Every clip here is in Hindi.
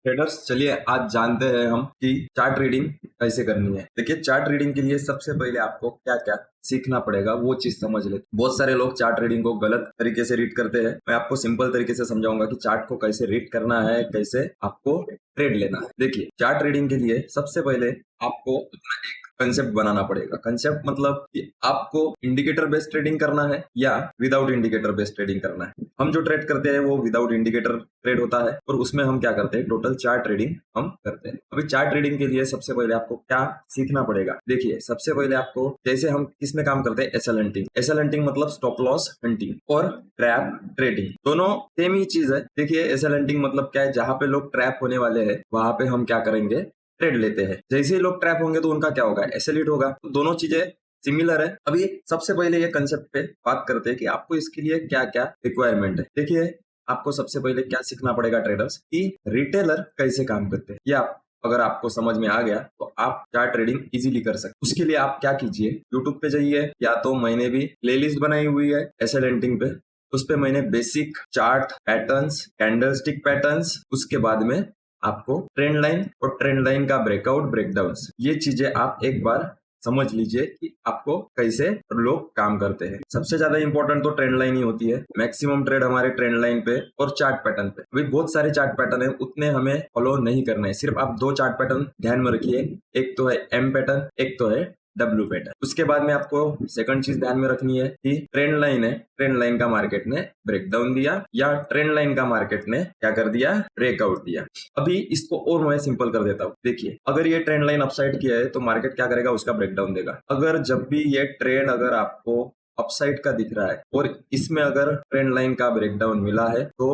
ट्रेडर्स, चलिए आज जानते हैं हम कि चार्ट रीडिंग कैसे करनी है। देखिए, चार्ट रीडिंग के लिए सबसे पहले आपको क्या क्या सीखना पड़ेगा वो चीज समझ लेते। बहुत सारे लोग चार्ट रीडिंग को गलत तरीके से रीड करते हैं। मैं आपको सिंपल तरीके से समझाऊंगा कि चार्ट को कैसे रीड करना है, कैसे आपको ट्रेड लेना है। देखिए, चार्ट रीडिंग के लिए सबसे पहले आपको अपना एक कंसेप्ट बनाना पड़ेगा। कंसेप्ट मतलब कि आपको इंडिकेटर बेस्ड ट्रेडिंग करना है या विदाउट इंडिकेटर बेस्ड ट्रेडिंग करना है। हम जो ट्रेड करते हैं वो विदाउट इंडिकेटर ट्रेड होता है और उसमें हम क्या करते हैं, टोटल चार्ट ट्रेडिंग हम करते हैं। अभी चार्ट ट्रेडिंग के लिए सबसे पहले आपको क्या सीखना पड़ेगा। देखिए, सबसे पहले आपको, जैसे हम किसमें काम करते हैं, एसएल हंटिंग। एसएल हंटिंग मतलब स्टॉप लॉस हंटिंग और ट्रैप ट्रेडिंग, दोनों सेम ही चीज है। देखिए, एसएल हंटिंग मतलब क्या है, जहां पे लोग ट्रैप होने वाले हैं वहां पे हम क्या करेंगे, ट्रेड लेते हैं। जैसे ही लोग ट्रैप होंगे तो उनका क्या होगा, एसएल हिट होगा। तो दोनों चीजें सिमिलर है। अभी सबसे पहले ये कंसेप्ट पे बात करते हैं कि आपको इसके लिए क्या क्या रिक्वायरमेंट है। देखिए, आपको सबसे पहले क्या सीखना पड़ेगा ट्रेडर्स, कि रिटेलर कैसे काम करते हैं। या अगर आपको समझ में आ गया तो आप चार्ट ट्रेडिंग इजीली कर सकते। उसके लिए आप क्या कीजिए, यूट्यूब पे जाइए, या तो मैंने भी प्लेलिस्ट बनाई हुई है एसएल हंटिंग पे, उस पे मैंने basic chart patterns, candlestick patterns, उसके बाद में आपको ट्रेंड लाइन और ट्रेंड लाइन का ब्रेकआउट, ब्रेकडाउन्स, ये चीजें आप एक बार समझ लीजिए कि आपको कैसे लोग काम करते हैं। सबसे ज्यादा इंपॉर्टेंट तो ट्रेंड लाइन ही होती है। मैक्सिमम ट्रेड हमारे ट्रेंड लाइन पे और चार्ट पैटर्न पे। अभी बहुत सारे चार्ट पैटर्न है, उतने हमें फॉलो नहीं करना है। सिर्फ आप दो चार्ट पैटर्न ध्यान में रखिए, एक तो है एम पैटर्न, एक तो है डब्ल्यू पैटर्न। उसके बाद में आपको सेकंड चीज ध्यान में रखनी है कि ट्रेंड लाइन है, ट्रेंड लाइन का मार्केट ने ब्रेकडाउन दिया या ट्रेंड लाइन का मार्केट ने क्या कर दिया, ब्रेकआउट दिया। अभी इसको और मैं सिंपल कर देता हूँ। देखिए, अगर ये ट्रेंड लाइन अपसाइड किया है तो मार्केट क्या करेगा, उसका ब्रेकडाउन देगा। अगर जब भी ये ट्रेंड अगर आपको अपसाइड का दिख रहा है और इसमें अगर ट्रेंड लाइन का ब्रेकडाउन मिला है तो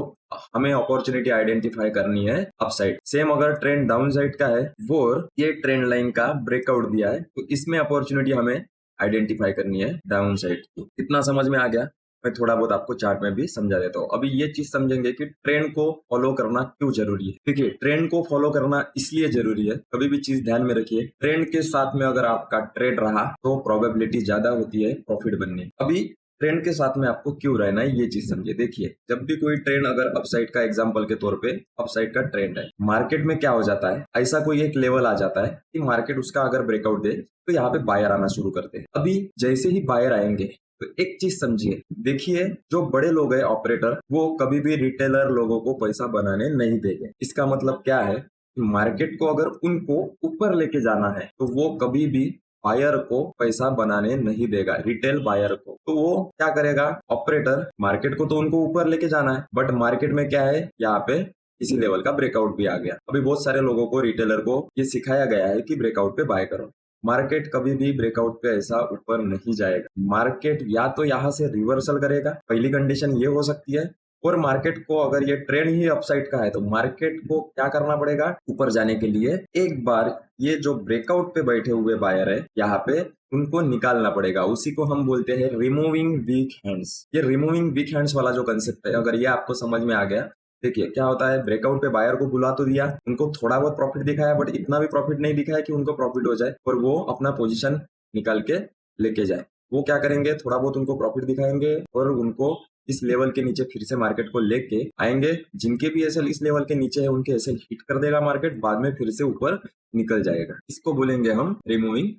हमें अपॉर्चुनिटी आइडेंटिफाई करनी है अपसाइड। सेम अगर ट्रेंड डाउन साइड का है वो ये ट्रेंड लाइन का ब्रेकआउट दिया है तो इसमें अपॉर्चुनिटी हमें आइडेंटिफाई करनी है डाउन साइड की। इतना समझ में आ गया। मैं थोड़ा बहुत आपको चार्ट में भी समझा देता हूँ। अभी ये चीज समझेंगे कि ट्रेंड को फॉलो करना क्यों जरूरी है। देखिए, ट्रेंड को फॉलो करना इसलिए जरूरी है, कभी भी चीज ध्यान में रखिए, ट्रेंड के साथ में अगर आपका ट्रेड रहा तो प्रोबेबिलिटी ज्यादा होती है प्रॉफिट बनने की। अभी ट्रेंड के साथ में आपको क्यों रहना है ये चीज समझिए। देखिए, जब भी कोई ट्रेंड, अगर अपसाइड का एग्जांपल के तौर पे अपसाइड का ट्रेंड है, मार्केट में क्या हो जाता है, ऐसा कोई एक लेवल आ जाता है कि मार्केट उसका अगर ब्रेकआउट दे तो यहाँ पे बायर आना शुरू करते हैं। अभी जैसे ही बायर आएंगे तो एक चीज समझिए, देखिए, जो बड़े लोग हैं ऑपरेटर, वो कभी भी रिटेलर लोगों को पैसा बनाने नहीं देंगे। इसका मतलब क्या है, मार्केट को अगर उनको ऊपर लेके जाना है तो वो कभी भी बायर को पैसा बनाने नहीं देगा, रिटेल बायर को। तो वो क्या करेगा, ऑपरेटर, मार्केट को तो उनको ऊपर लेके जाना है, बट मार्केट में क्या है, यहाँ पे इसी लेवल का ब्रेकआउट भी आ गया। अभी बहुत सारे लोगों को, रिटेलर को ये सिखाया गया है कि ब्रेकआउट पे बाय करो। मार्केट कभी भी ब्रेकआउट पे ऐसा ऊपर नहीं जाएगा। मार्केट या तो यहाँ से रिवर्सल करेगा, पहली कंडीशन ये हो सकती है, और मार्केट को अगर ये ट्रेंड ही अपसाइड का है तो मार्केट को क्या करना पड़ेगा, ऊपर जाने के लिए एक बार ये जो ब्रेकआउट पे बैठे हुए बायर है यहाँ पे, उनको निकालना पड़ेगा। उसी को हम बोलते हैं रिमूविंग वीक हैंड्स। ये रिमूविंग वीक हैंड्स वाला जो कंसेप्ट है, अगर ये आपको समझ में आ गया, देखिए क्या होता है, ब्रेकआउट पे बायर को बुला तो दिया, उनको थोड़ा बहुत प्रॉफिट दिखाया, बट इतना भी प्रॉफिट नहीं दिखाया कि उनको प्रॉफिट हो जाए और वो अपना पोजीशन निकाल के लेके जाए। वो क्या करेंगे, थोड़ा बहुत उनको प्रॉफिट दिखाएंगे और उनको इस लेवल के नीचे फिर से मार्केट को लेके आएंगे। जिनके भी एसएल इस लेवल के नीचे है उनके एसएल हिट कर देगा मार्केट, बाद में फिर से ऊपर निकल जाएगा। इसको बोलेंगे हम रिमूविंग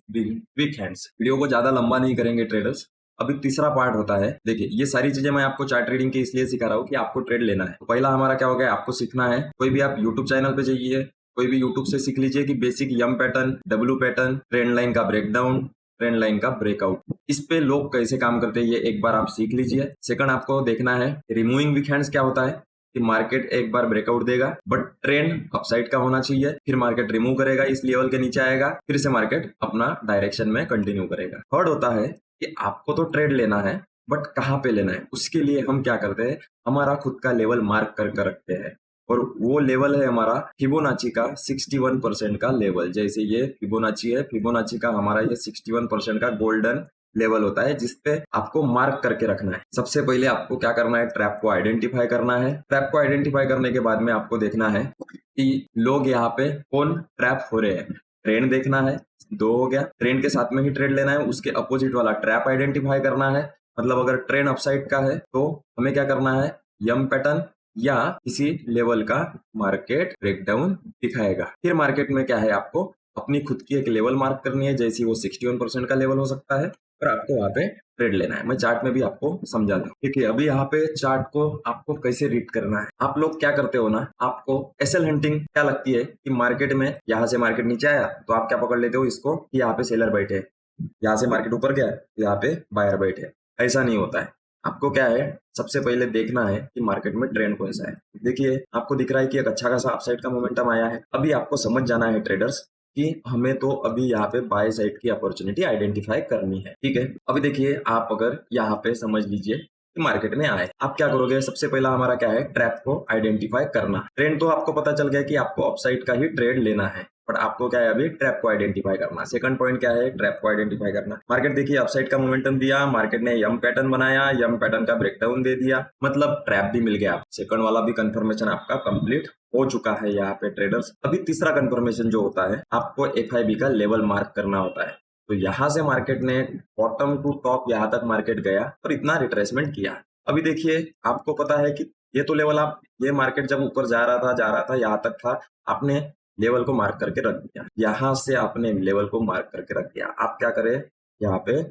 वीक हैंड्स। वीडियो को ज्यादा लंबा नहीं करेंगे ट्रेडर्स। अभी तीसरा पार्ट होता है, देखिए, ये सारी चीजें मैं आपको चार्ट ट्रेडिंग के इसलिए सिखा रहा हूँ कि आपको ट्रेड लेना है। तो पहला हमारा क्या हो गया, आपको सीखना है। कोई भी आप यूट्यूब चैनल पे जाइए, कोई भी यूट्यूब से सीख लीजिए कि basic M pattern, W pattern, trend line का ब्रेकडाउन, ट्रेंड लाइन का ब्रेकआउट, इस पे लोग कैसे काम करते हैं ये एक बार आप सीख लीजिए। सेकंड, आपको देखना है रिमूविंग वीक हैंड्स क्या होता है, कि मार्केट एक बार ब्रेकआउट देगा बट ट्रेंड अपसाइड का होना चाहिए, फिर मार्केट रिमूव करेगा, इस लेवल के नीचे आएगा, फिर से मार्केट अपना डायरेक्शन में कंटिन्यू करेगा। थर्ड होता है कि आपको तो ट्रेड लेना है बट कहाँ पे लेना है, उसके लिए हम क्या करते हैं, हमारा खुद का लेवल मार्क कर रखते हैं, और वो लेवल है हमारा फिबोनाची का 61% का लेवल। जैसे ये फिबोनाची है, फिबोनाची का हमारा ये 61% का गोल्डन लेवल होता है जिसपे आपको मार्क करके रखना है। सबसे पहले आपको क्या करना है, ट्रैप को आइडेंटिफाई करना है। ट्रैप को आइडेंटिफाई करने के बाद में आपको देखना है कि लोग यहाँ पे कौन ट्रैप हो रहे हैं। ट्रेंड देखना है, दो हो गया, ट्रेंड के साथ में ही ट्रेड लेना है, उसके अपोजिट वाला ट्रैप आइडेंटिफाई करना है। मतलब अगर ट्रेंड अपसाइड का है तो हमें क्या करना है, यम पैटर्न या किसी लेवल का मार्केट ब्रेकडाउन दिखाएगा। फिर मार्केट में क्या है, आपको अपनी खुद की एक लेवल मार्क करनी है, जैसी वो 61% का लेवल हो सकता है, और आपको वहां पे ट्रेड लेना है। मैं चार्ट में भी आपको समझा दूं। ठीक है, अभी यहाँ पे चार्ट को आपको कैसे रीड करना है। आप लोग क्या करते हो ना, आपको एसएल हंटिंग क्या लगती है कि मार्केट में यहाँ से मार्केट नीचे आया तो आप क्या पकड़ लेते हो इसको कि यहाँ पे सेलर बैठे, यहाँ से मार्केट ऊपर गया तो यहाँ पे बायर बैठे। ऐसा नहीं होता है। आपको क्या है, सबसे पहले देखना है कि मार्केट में ट्रेंड कौन सा है। देखिए, आपको दिख रहा है कि एक अच्छा खासा अपसाइड का मोमेंटम आया है। अभी आपको समझ जाना है ट्रेडर्स कि हमें तो अभी यहाँ पे बाय साइड की अपॉर्चुनिटी आइडेंटिफाई करनी है। ठीक है, अभी देखिए, आप अगर यहाँ पे समझ लीजिए कि मार्केट में आए, आप क्या करोगे, सबसे पहला हमारा क्या है, ट्रैप को आइडेंटिफाई करना। ट्रेंड तो आपको पता चल गया कि आपको अपसाइड का ही ट्रेड लेना है, बट आपको क्या है, अभी ट्रैप को आइडेंटिफाई करना। सेकंड पॉइंट क्या है, ट्रैप को आइडेंटिफाई करना। मार्केट देखिए अपसाइड का मोमेंटम दिया, मार्केट ने यम पैटर्न बनाया, यम पैटर्न का ब्रेकडाउन दे दिया, मतलब ट्रैप भी मिल गया। सेकंड वाला भी कंफर्मेशन आपका कंप्लीट हो चुका है यहाँ पे ट्रेडर्स। अभी तीसरा कंफर्मेशन जो होता है, आपको एफआईबी का लेवल मार्क करना होता है। तो यहाँ से मार्केट ने बॉटम टू टॉप यहाँ तक मार्केट गया और इतना रिट्रेसमेंट किया। अभी देखिए, आपको पता है कि ये तो लेवल, आप ये मार्केट जब ऊपर जा रहा था यहाँ तक था, आपने लेवल को मार्क करके रख दिया। यहाँ से आपने लेवल को मार्क करके रख दिया। आप क्या करें, यहाँ पे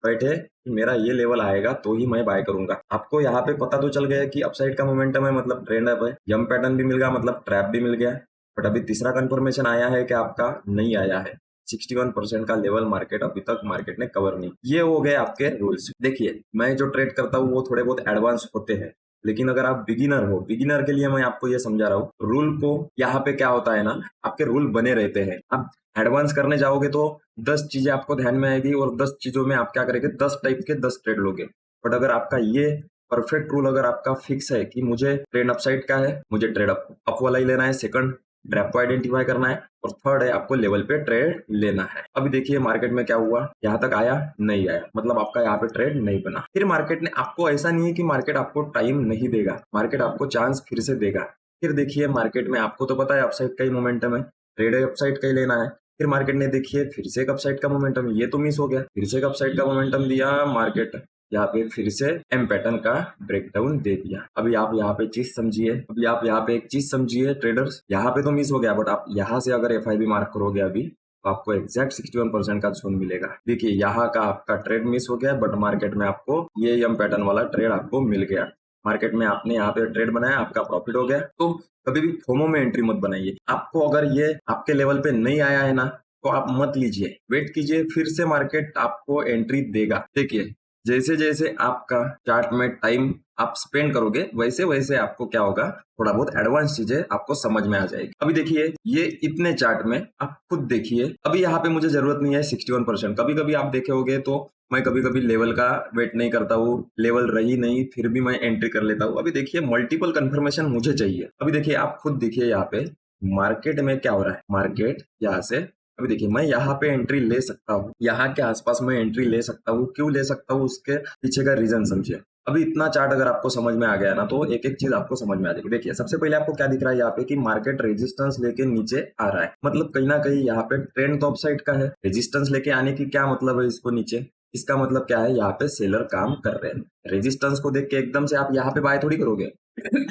बैठे कि मेरा ये लेवल आएगा तो ही मैं बाय करूंगा। आपको यहाँ पे पता तो चल गया कि अपसाइड का मोमेंटम है, मतलब ट्रेंड अप है, यम पैटर्न भी मिल गया, मतलब ट्रैप भी मिल गया। बट अभी तीसरा कंफर्मेशन आया है कि आपका नहीं आया है। 61% का लेवल मार्केट अभी तक मार्केट ने कवर नहीं। ये हो गए आपके रूल्स। देखिए, मैं जो ट्रेड करता हूँ वो थोड़े बहुत एडवांस होते हैं, लेकिन अगर आप बिगिनर हो, बिगिनर के लिए मैं आपको ये समझा रहा हूँ। रूल को यहाँ पे क्या होता है ना, आपके रूल बने रहते हैं। आप एडवांस करने जाओगे तो 10 चीजें आपको ध्यान में आएगी और 10 चीजों में आप क्या करेंगे, 10 टाइप के 10 ट्रेड लोगे। बट अगर आपका ये परफेक्ट रूल अगर आपका फिक्स है कि मुझे ट्रेड अपसाइड का है, मुझे ट्रेड अप वाला ही लेना है, सेकंड ट्रैप को आइडेंटिफाई करना है, और थर्ड है आपको लेवल पे ट्रेड लेना है। अभी देखिए मार्केट में क्या हुआ, यहाँ तक आया नहीं आया, मतलब आपका यहाँ पे ट्रेड नहीं बना। फिर मार्केट ने आपको, ऐसा नहीं है कि मार्केट आपको टाइम नहीं देगा, मार्केट आपको चांस फिर से देगा। फिर देखिए मार्केट में आपको तो पता है अपसाइड का ही मोमेंटम है, ट्रेड अपसाइड का ही लेना है। फिर मार्केट ने देखिए फिर से एक अपसाइड का मोमेंटम, ये तो मिस हो गया, फिर से एक अपसाइड का मोमेंटम दिया मार्केट, यहाँ पे फिर से एम पैटर्न का ब्रेकडाउन दे दिया। अभी आप यहाँ पे चीज समझिए, अभी आप यहाँ पे एक चीज समझिए ट्रेडर्स, यहाँ पे तो मिस हो गया, बट आप यहाँ से अगर एफआईबी मार्क करोगे अभी तो आपको एग्जैक्ट 61% का जोन मिलेगा। देखिए यहाँ का आपका ट्रेड मिस हो गया, बट मार्केट में आपको ये एम पैटर्न वाला ट्रेड आपको मिल गया। मार्केट में आपने यहाँ पे ट्रेड बनाया, आपका प्रॉफिट हो गया। तो कभी भी फोमो में एंट्री मत बनाइए। आपको अगर ये आपके लेवल पे नहीं आया है ना, तो आप मत लीजिए, वेट कीजिए, फिर से मार्केट आपको एंट्री देगा। देखिए जैसे जैसे आपका चार्ट में टाइम आप स्पेंड करोगे, वैसे वैसे आपको क्या होगा, थोड़ा बहुत एडवांस चीजें आपको समझ में आ जाएगी। अभी देखिए ये इतने चार्ट में आप खुद देखिए, अभी यहाँ पे मुझे जरूरत नहीं है 61%। कभी कभी आप देखे होगे तो मैं कभी कभी लेवल का वेट नहीं करता हूँ, लेवल रही नहीं फिर भी मैं एंट्री कर लेता हूँ। अभी देखिए मल्टीपल कंफर्मेशन मुझे चाहिए। अभी देखिए आप खुद देखिए यहाँ पे मार्केट में क्या हो रहा है, मार्केट यहाँ से, अभी देखिए मैं यहाँ पे एंट्री ले सकता हूँ, यहाँ के आसपास मैं एंट्री ले सकता हूँ। क्यों ले सकता हूँ, उसके पीछे का रीजन समझिए। अभी इतना चार्ट अगर आपको समझ में आ गया ना, तो एक एक चीज आपको समझ में आ जाएगी। देखिए सबसे पहले आपको क्या दिख रहा है यहाँ पे कि मार्केट रेजिस्टेंस लेके नीचे आ रहा है, मतलब कहीं ना कहीं यहाँ पे ट्रेंड तो अपसाइड का है। रेजिस्टेंस लेके आने की क्या मतलब है इसको नीचे, इसका मतलब क्या है, यहाँ पे सेलर काम कर रहे हैं। रेजिस्टेंस को देख के एकदम से आप यहाँ पे बाय थोड़ी करोगे।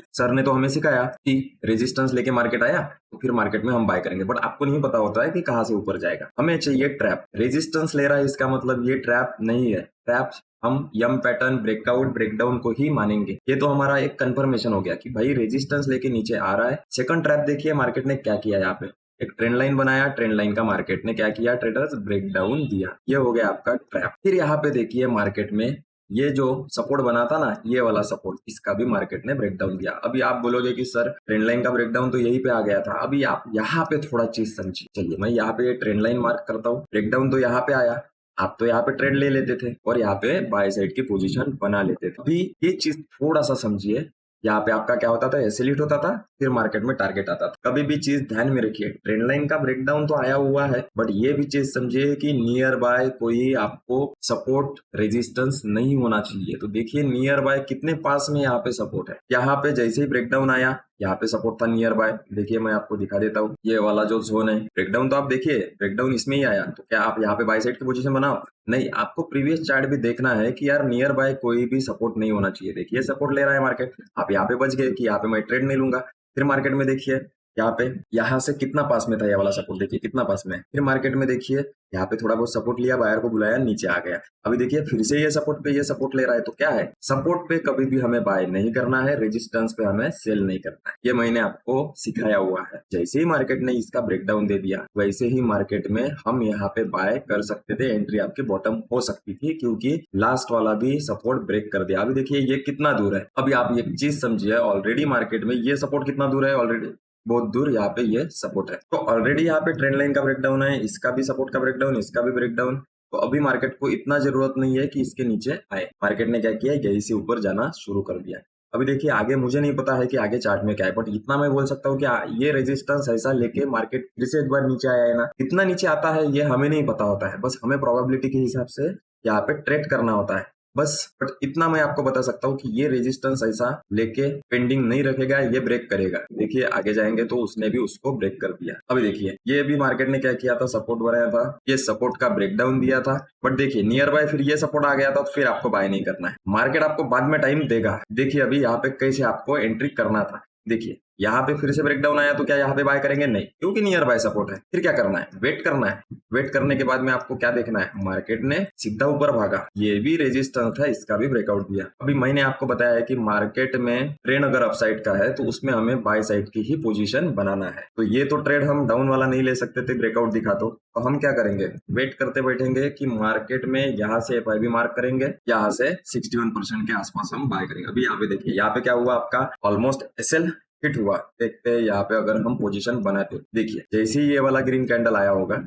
सर ने तो हमें सिखाया कि रेजिस्टेंस लेके मार्केट आया तो फिर मार्केट में हम बाय करेंगे, बट आपको नहीं पता होता है कि कहाँ से ऊपर जाएगा। हमें चाहिए ट्रैप। रेजिस्टेंस ले रहा है, इसका मतलब ये ट्रैप नहीं है। ट्रैप हम यम पैटर्न ब्रेकआउट ब्रेकडाउन को ही मानेंगे। ये तो हमारा एक कंफर्मेशन हो गया कि भाई रेजिस्टेंस लेके नीचे आ रहा है। सेकंड ट्रैप देखिए मार्केट ने क्या किया, यहाँ पे एक ट्रेंड लाइन बनाया, ट्रेंड लाइन का मार्केट ने क्या किया, ट्रेडर्स ब्रेकडाउन दिया। ये हो गया आपका ट्रैप। फिर यहाँ पे देखिए मार्केट में ये जो सपोर्ट बना था ना, ये वाला सपोर्ट, इसका भी मार्केट ने ब्रेकडाउन दिया। अभी आप बोलोगे कि सर ट्रेंड लाइन का ब्रेकडाउन तो यही पे आ गया था। अभी आप यहाँ पे थोड़ा चीज समझिए। चलिए मैं यहाँ पे ट्रेंड लाइन मार्क करता हूँ, ब्रेकडाउन तो यहाँ पे आया, आप तो यहाँ पे ट्रेड ले लेते थे और यहाँ पे बाय साइड की पोजीशन बना लेते थे। अभी ये चीज थोड़ा सा समझिए, यहाँ पे आपका क्या होता था, ऐसे लिट होता था, फिर मार्केट में टारगेट आता था। कभी भी चीज ध्यान में रखिए, ट्रेंड लाइन का ब्रेकडाउन तो आया हुआ है, बट ये भी चीज समझिए कि नियर बाय कोई आपको सपोर्ट रेजिस्टेंस नहीं होना चाहिए। तो देखिए नियर बाय कितने पास में यहाँ पे सपोर्ट है। यहाँ पे जैसे ही ब्रेकडाउन आया, यहाँ पे सपोर्ट था नियर बाय। देखिए मैं आपको दिखा देता हूँ, ये वाला जो जोन है ब्रेकडाउन, तो आप देखिए ब्रेकडाउन इसमें ही आया, तो क्या आप यहाँ पे बाय साइड की पोजीशन बनाओ? नहीं, आपको प्रीवियस चार्ट भी देखना है कि यार नियर बाय कोई भी सपोर्ट नहीं होना चाहिए। देखिए सपोर्ट ले रहा है मार्केट, आप यहाँ पे बच गए कि यहाँ पे मैं ट्रेड नहीं लूंगा। फिर मार्केट में देखिए यहाँ पे, यहाँ से कितना पास में था ये वाला सपोर्ट, देखिए कितना पास में है। फिर मार्केट में देखिए यहाँ पे थोड़ा बहुत सपोर्ट लिया, बायर को बुलाया, नीचे आ गया। अभी देखिए फिर से ये सपोर्ट ले रहा है, तो क्या है, सपोर्ट पे कभी भी हमें बाय नहीं करना है, रेजिस्टेंस पे हमें सेल नहीं करना है। ये मैंने आपको सिखाया हुआ है। जैसे ही मार्केट ने इसका ब्रेकडाउन दे दिया, वैसे ही मार्केट में हम यहाँ पे बाय कर सकते थे, एंट्री आपकी बॉटम हो सकती थी, क्योंकि लास्ट वाला भी सपोर्ट ब्रेक कर दिया। अभी देखिए ये कितना दूर है। अभी आप एक चीज समझिए, ऑलरेडी मार्केट में ये सपोर्ट कितना दूर है, ऑलरेडी बहुत दूर यहाँ पे ये सपोर्ट है। तो ऑलरेडी यहाँ पे ट्रेंड लाइन का ब्रेकडाउन है, इसका भी सपोर्ट का ब्रेकडाउन, इसका भी ब्रेकडाउन। तो अभी मार्केट को इतना जरूरत नहीं है कि इसके नीचे आए। मार्केट ने क्या किया, यही से ऊपर जाना शुरू कर दिया। अभी देखिए आगे मुझे नहीं पता है कि आगे चार्ट में क्या है, बट इतना मैं बोल सकता हूँ कि ये रेजिस्टेंस ऐसा लेके मार्केट फिर से एक बार नीचे आया है ना, कितना नीचे आता है ये हमें नहीं पता होता है, बस हमें प्रोबेबिलिटी के हिसाब से यहाँ पे ट्रेड करना होता है बस। बट इतना मैं आपको बता सकता हूँ कि ये रेजिस्टेंस ऐसा लेके पेंडिंग नहीं रखेगा, ये ब्रेक करेगा। देखिए आगे जाएंगे तो उसने भी उसको ब्रेक कर दिया। अभी देखिए ये भी मार्केट ने क्या किया था, सपोर्ट बनाया था, ये सपोर्ट का ब्रेकडाउन दिया था, बट देखिए नियर बाय फिर ये सपोर्ट आ गया था, तो फिर आपको बाय नहीं करना है। मार्केट आपको बाद में टाइम देगा। देखिए अभी यहाँ पे कैसे आपको एंट्री करना था। देखिए यहाँ पे फिर से ब्रेकडाउन आया, तो क्या यहाँ पे बाय करेंगे? नहीं, क्योंकि नियर बाय सपोर्ट है। फिर क्या करना है, वेट करना है। वेट करने के बाद में आपको क्या देखना है, मार्केट ने सीधा ऊपर भागा, ये भी रेजिस्टेंस था, इसका भी ब्रेकआउट दिया। अभी मैंने आपको बताया है कि मार्केट में ट्रेंड अगर अपसाइड का है तो उसमें हमें बाय साइड की ही पोजीशन बनाना है। तो ये तो ट्रेड हम डाउन वाला नहीं ले सकते थे, ब्रेकआउट दिखा तो हम क्या करेंगे, वेट करते बैठेंगे कि मार्केट में यहाँ से FIB मार्क करेंगे, यहाँ से 61% के आसपास हम बाय करेंगे। अभी यहाँ पे देखिए, यहाँ पे क्या हुआ, आपका ऑलमोस्ट SL हिट हुआ। देखते हैं यहाँ पे अगर हम पोजीशन बनाते, देखिए जैसे ही ये वाला ग्रीन कैंडल आया होगा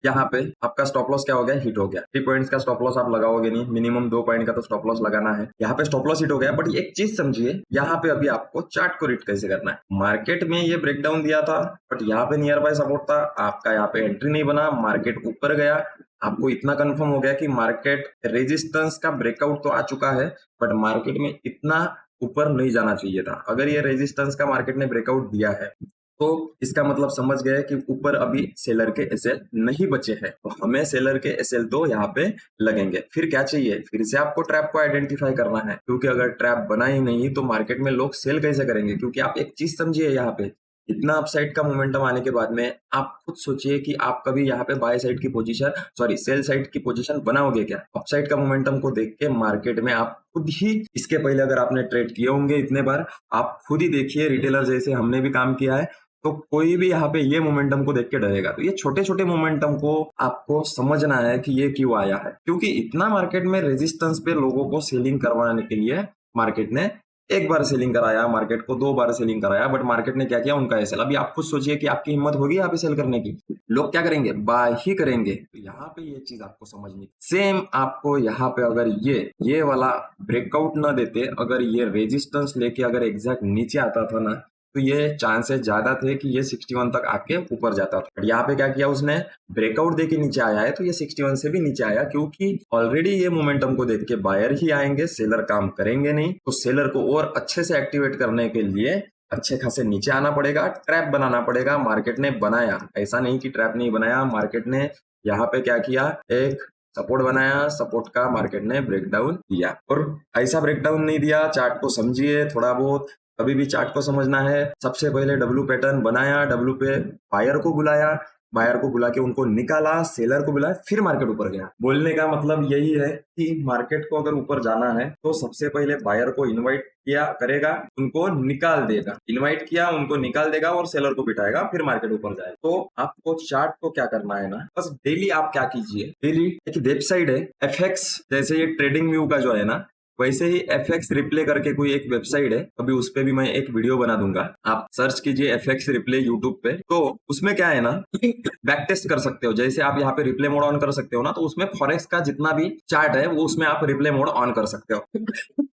यहाँ पे आपका स्टॉप लॉस क्या हो गया, हिट हो गया। 3 पॉइंट्स का स्टॉप लॉस आप लगाओगे नहीं, मिनिमम 2 पॉइंट का तो स्टॉप लॉस लगाना है। यहाँ पे स्टॉप लॉस हिट हो गया, बट एक चीज समझिए, यहाँ पे अभी आपको चार्ट को रीड कैसे करना है। मार्केट में ये ब्रेकडाउन दिया था, बट यहाँ पे नियर बाय सपोर्ट था, आपका यहाँ पे एंट्री नहीं बना, मार्केट ऊपर गया। आपको इतना कंफर्म हो गया कि मार्केट रेजिस्टेंस का ब्रेकआउट तो आ चुका है, बट मार्केट में इतना ऊपर नहीं जाना चाहिए था। अगर ये रेजिस्टेंस का मार्केट ने ब्रेकआउट दिया है तो इसका मतलब समझ गए कि ऊपर अभी सेलर के SL नहीं बचे हैं, तो हमें सेलर के SL तो यहाँ पे लगेंगे। फिर क्या चाहिए, फिर से आपको ट्रैप को आइडेंटिफाई करना है, क्योंकि अगर ट्रैप बना ही नहीं तो मार्केट में लोग सेल कैसे करेंगे। क्योंकि आप एक चीज समझिए, यहाँ पे इतना अपसाइड का मोमेंटम आने के बाद में आप खुद सोचिए कि आप कभी यहाँ पे बाय साइड की पोजीशन, सॉरी सेल साइड की पोजीशन बनाओगे क्या? अपसाइड का मोमेंटम को देख के मार्केट में आप खुद ही, इसके पहले अगर आपने ट्रेड किए होंगे इतने बार, आप खुद ही देखिए, रिटेलर जैसे हमने भी काम किया है, तो कोई भी यहाँ पे ये मोमेंटम को देख के डरेगा। तो ये छोटे छोटे मोमेंटम को आपको समझना है कि ये क्यों आया है, क्योंकि इतना मार्केट में रेजिस्टेंस पे लोगों को सेलिंग करवाने के लिए मार्केट ने एक बार सेलिंग कराया, मार्केट को 2 बार सेलिंग कराया, बट मार्केट ने क्या किया, उनका SL। अभी आप खुद सोचिए कि आपकी हिम्मत होगी यहाँ पे सेल करने की, लोग क्या करेंगे, बाय ही करेंगे। तो यहाँ पे ये चीज आपको समझनी। सेम आपको यहाँ पे अगर ये वाला ब्रेकआउट न देते, अगर ये रेजिस्टेंस लेके अगर एग्जैक्ट नीचे आता था ना, तो ये चांसेस ज्यादा थे कि ये 61 तक आके ऊपर जाता था। बट यहाँ पे क्या किया उसने, ब्रेकआउट देके नीचे आया है, तो ये 61 से भी नीचे आया, क्योंकि ऑलरेडी ये मोमेंटम को देख के बायर ही आएंगे, सेलर काम करेंगे नहीं। तो सेलर को और अच्छे से एक्टिवेट करने के लिए अच्छे खासे नीचे आना पड़ेगा, ट्रैप बनाना पड़ेगा। मार्केट ने बनाया, ऐसा नहीं कि ट्रैप नहीं बनाया, मार्केट ने यहाँ पे क्या किया, एक सपोर्ट बनाया, सपोर्ट का मार्केट ने ब्रेकडाउन दिया। और ऐसा ब्रेकडाउन नहीं दिया, चार्ट को समझिए थोड़ा बहुत, अभी भी चार्ट को समझना है। सबसे पहले W पैटर्न बनाया, W पे बायर को बुलाया, बायर को बुला के उनको निकाला, सेलर को बुलाया, फिर मार्केट ऊपर गया। बोलने का मतलब यही है कि मार्केट को अगर ऊपर जाना है तो सबसे पहले बायर को इनवाइट किया करेगा, उनको निकाल देगा, इनवाइट किया उनको निकाल देगा और सेलर को बिठाएगा, फिर मार्केट ऊपर जाएगा। तो आपको चार्ट को क्या करना है ना, बस डेली आप क्या कीजिए, डेली एक वेबसाइट है FX, जैसे ये ट्रेडिंग व्यू का जो है ना, वैसे ही FX रिप्ले करके कोई एक वेबसाइट है, अभी उस पे भी मैं एक वीडियो बना दूंगा, आप सर्च कीजिए FX रिप्ले यूट्यूब पे। तो उसमें क्या है ना, बैक टेस्ट कर सकते हो। जैसे आप यहाँ पे रिप्ले मोड ऑन कर सकते हो ना, तो उसमें फॉरेक्स का जितना भी चार्ट है वो उसमें आप रिप्ले मोड ऑन कर सकते हो।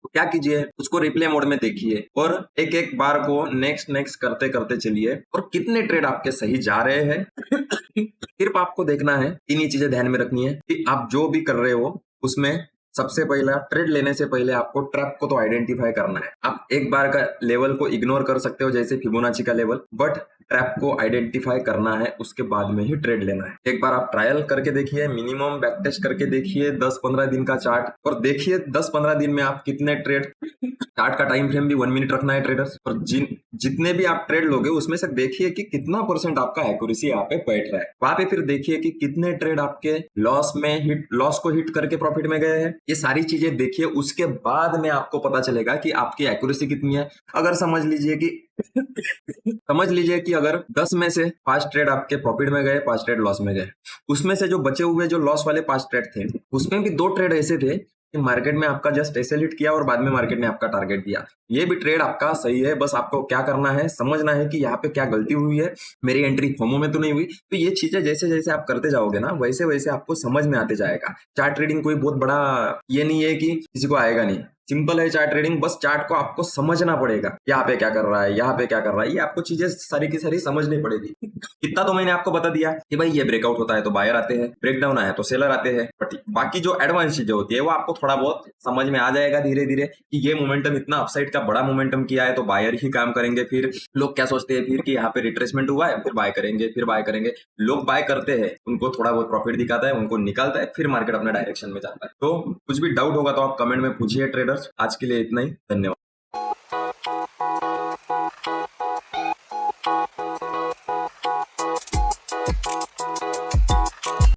क्या कीजिए, उसको रिप्ले मोड में देखिए और एक एक बार को नेक्स्ट करते करते चलिए, और कितने ट्रेड आपके सही जा रहे हैं सिर्फ आपको देखना है। इन्हीं चीजें ध्यान में रखनी है कि आप जो भी कर रहे हो उसमें सबसे पहला ट्रेड लेने से पहले आपको ट्रैप को तो आइडेंटिफाई करना है। आप एक बार का लेवल को इग्नोर कर सकते हो जैसे फिबोनाची का लेवल, बट ट्रैप को आइडेंटिफाई करना है, उसके बाद में ही ट्रेड लेना है। एक बार आप ट्रायल करके देखिए, मिनिमम बैक टेस्ट करके देखिए 10-15 दिन का चार्ट, और देखिए 10-15 दिन में आप कितने ट्रेड, चार्ट का टाइम फ्रेम भी 1 मिनट रखना है ट्रेडर्स, और जितने भी आप ट्रेड लोगे उसमें से देखिए कि कितना परसेंट आपका एक्यूरेसी यहाँ पे बैठ रहा है। वहां पे फिर देखिए कि कितने ट्रेड आपके लॉस को हिट करके प्रॉफिट में गए हैं। ये सारी चीजें देखिए, उसके बाद में आपको पता चलेगा कि आपकी एक्यूरेसी कितनी है। अगर समझ लीजिए कि अगर 10 में से 5 ट्रेड आपके प्रॉफिट में गए, 5 ट्रेड लॉस में गए, उसमें से जो बचे हुए जो लॉस वाले 5 ट्रेड थे, उसमें भी 2 ट्रेड ऐसे थे कि मार्केट में आपका जस्ट ऐसे हिट किया और बाद में मार्केट ने आपका टारगेट दिया। ये भी ट्रेड आपका सही है, बस आपको क्या करना है, समझना है कि यहाँ पे क्या गलती हुई है, मेरी एंट्री फोमो में तो नहीं हुई। तो ये चीजें जैसे जैसे आप करते जाओगे ना, वैसे वैसे आपको समझ में आते जाएगा। चार्ट ट्रेडिंग कोई बहुत बड़ा ये नहीं है कि किसी को आएगा नहीं, सिंपल है चार्ट ट्रेडिंग। बस चार्ट को आपको समझना पड़ेगा, यहाँ पे क्या कर रहा है, यहाँ पे क्या कर रहा है, ये आपको चीजें सारी की सारी समझनी पड़ेगी। इतना तो मैंने आपको बता दिया कि भाई ये ब्रेकआउट होता है तो बायर आते हैं, ब्रेकडाउन आया तो सेलर आते हैं, बट बाकी जो एडवांस चीजें होती है वो आपको थोड़ा बहुत समझ में आ जाएगा धीरे धीरे कि ये मोमेंटम इतना अपसाइड का बड़ा मोमेंटम किया है तो बायर ही काम करेंगे। फिर लोग क्या सोचते हैं फिर कि यहाँ पे रिट्रेसमेंट हुआ है, फिर बाय करेंगे, फिर बाय करेंगे। लोग बाय करते हैं, उनको थोड़ा बहुत प्रॉफिट दिखाता है, उनको निकालता है, फिर मार्केट अपने डायरेक्शन में जाता है। तो कुछ भी डाउट होगा तो आप कमेंट में पूछिए ट्रेडर्स। आज के लिए इतना ही, धन्यवाद।